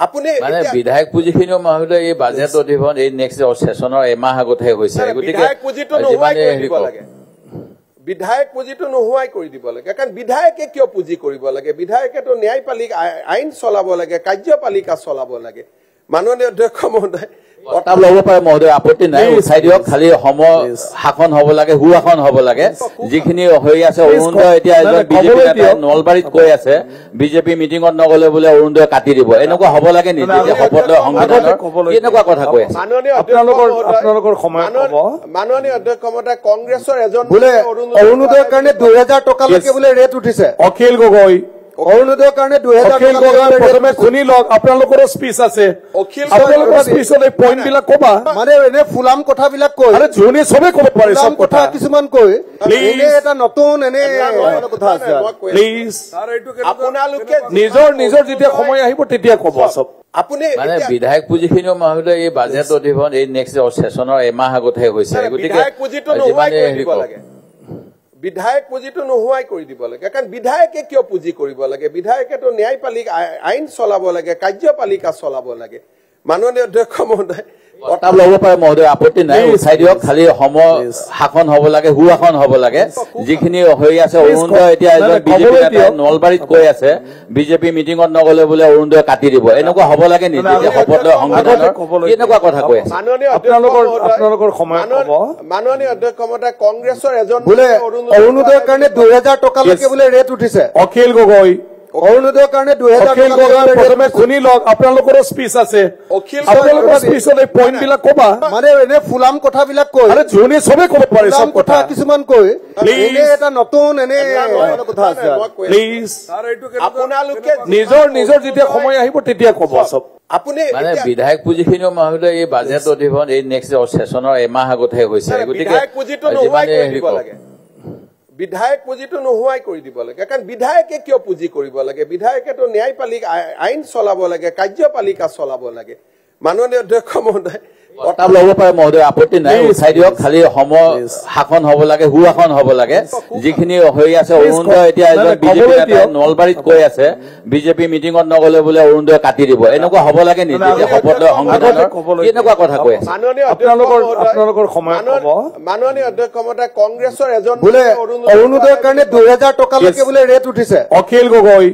আপুনি মানে বিধায়ক পুঁজিখিনিও মহোদয় এই বাজেট অধিৱেশন এই নেক্সট সেশনৰ এমাহ আগতহে হৈছে গতিকে বিধায়ক পুঁজিটো নোহোৱাই কৰি দিব লাগে বিধায়ক পুঁজিটো নোহোৱাই কৰি দিব লাগে কাৰণ বিধায়কে কিয় পুঁজি কৰিব লাগে বিধায়কেতো ন্যায়পালিকা আইন চলাব লাগে কাৰ্যপালিকা চলাব লাগে মাননীয় অধ্যক্ষ মহোদয় প্ৰতাপ ল'ব পাৰে মহোদয় আপত্তি নাই উঠাই দিয়ক খালি সম শাসন হ'ব লাগে সুশাসন হ'ব লাগে যিখিনি হৈ আছে অৰুণোদয় এতিয়া এজন বিজেপি নেতাই নলবাৰীত কৈ আছে বিজেপি মিটিঙত নগলে বোলে অৰুণোদয় কাটি দিব এনেকুৱা হ'ব লাগে নেকি যে শপত লৈ সংবিধানৰ এনেকুৱা কথা কৈ আছে আপোনালোকৰ সময় হ'ব মাননীয় অধ্যক্ষ মহোদয় কংগ্ৰেছৰ এজন বোলে অৰুণোদয়ৰ কাৰণে 2000 টকালৈকে বোলে ৰেট উঠিছে অখিল গগৈ অৰুণোদয়ৰ কাৰণে 2000 টকা প্ৰথমে শুনি লওক আপোনালোকৰ স্পিচ আছে আপোনালোকৰ স্পিচত এই পইণ্ট বিলাক কবা মানে এনে ফুলাম কথাবিলাক কৈ আৰে যোনে সবে ক'ব পাৰে সব কথা কিছুমান কৈ এনে এটা নতুন এনে কথা আছে প্লিজ আপোনালোকে নিজৰ যেতিয়া সময় আহিব তেতিয়া ক'ব সব আপুনি মানে বিধায়ক পুঁজিখিনিও মহোদয় এই বাজেট অধিৱেশন এই নেক্সট সেশনৰ এমাহ আগতহে হৈছে গতিকে বিধায়ক পুঁজিটো নোহোৱাই কৰি দিব লাগে বিধায়ক পুঁজিটো নোহোৱাই কৰি দিব লাগে কাৰণ বিধায়কে কিয় পুঁজি কৰিব লাগে বিধায়কেতো ন্যায়পালিকা আইন চলাব লাগে কাৰ্যপালিকা চলাব লাগে মাননীয় অধ্যক্ষ মহোদয় প্ৰতাপ ল'ব পাৰে মহোদয় আপত্তি নাই উঠাই দিয়ক খালি সম শাসন হ'ব লাগে সুশাসন হ'ব লাগে যিখিনি হৈ আছে অৰুণোদয় এতিয়া এজন বিজেপি নেতাই নলবাৰীত কৈ আছে বিজেপি মিটিঙত নগলে বোলে অৰুণোদয় কাটি দিব এনেকুৱা হ'ব লাগে নেকি যে শপত লৈ সংবিধানৰ এনেকুৱা কথা কৈ আছে আপোনালোকৰ সময় হ'ব মাননীয় অধ্যক্ষ মহোদয় কংগ্ৰেছৰ এজন বোলে অৰুণোদয়ৰ কাৰণে 2000 টকালৈকে বোলে ৰেট উঠিছে অখিল গগৈ অৰুণোদয়ৰ কাৰণে 2000 টকা প্ৰথমে শুনি লওক আপোনালোকৰ স্পিচ আছে আপোনালোকৰ স্পিচত এই পইণ্ট বিলাক কবা মানে এনে ফুলাম কথাবিলাক কৈ আৰে যোনে সবে ক'ব পাৰে সব কথা কিছুমান কৈ এনে এটা নতুন এনে কথা আছে প্লিজ আপোনালোকে নিজৰ যেতিয়া সময় আহিব তেতিয়া ক'ব সব আপুনি মানে বিধায়ক পুঁজিখিনিও মহোদয় এই বাজেট অধিৱেশন এই নেক্সট সেশনৰ এমাহ আগতহে হৈছে গতিকে বিধায়ক পুঁজিটো নোহোৱাই কৰি দিব লাগে বিধায়ক পুঁজিটো নোহোৱাই কৰি দিব লাগে কাৰণ বিধায়কে কিয় পুঁজি কৰিব লাগে বিধায়কেতো ন্যায়পালিকা আইন চলাব লাগে কাৰ্যপালিকা চলাব লাগে মাননীয় অধ্যক্ষ মহোদয় প্ৰতাপ ল'ব পাৰে মহোদয় আপত্তি নাই উঠাই দিয়ক খালি সম শাসন হ'ব লাগে সুশাসন হ'ব লাগে যিখিনি হৈ আছে অৰুণোদয় এতিয়া এজন বিজেপি নেতাই নলবাৰীত কৈ আছে বিজেপি মিটিঙত নগলে বোলে অৰুণোদয় কাটি দিব এনেকুৱা হ'ব লাগে নেকি যে শপত লৈ সংবিধানৰ এনেকুৱা কথা কৈ আছে আপোনালোকৰ সময় হ'ব মাননীয় অধ্যক্ষ মহোদয় কংগ্ৰেছৰ এজন বোলে অৰুণোদয়ৰ কাৰণে 2000 টকালৈকে বোলে ৰেট উঠিছে অখিল গগৈ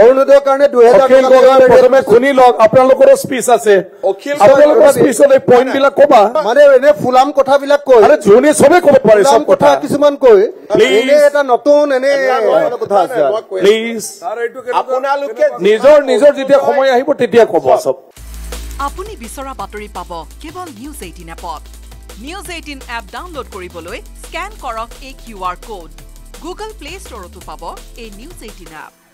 অৰুণোদয়ৰ কাৰণে 2000 টকা প্ৰথমে শুনি লওক আপোনালোকৰ স্পিচ আছে আপোনালোকৰ স্পিচত এই পইণ্ট বিলাক কবা মানে এনে ফুলাম কথাবিলাক কৈ আৰে যোনে সবে ক'ব পাৰে সব কথা কিছুমান কৈ এনে এটা নতুন এনে কথা আছে প্লিজ আপোনালোকে নিজৰ যেতিয়া সময় আহিব তেতিয়া ক'ব সব আপুনি বিচৰা বাতৰি পাব কেৱল নিউজ 18 এপত নিউজ 18 এপ ডাউনলোড কৰিবলৈ স্ক্যান কৰক এই QR কোড গুগল প্লে ষ্টৰতো পাব এই নিউজ 18 এপ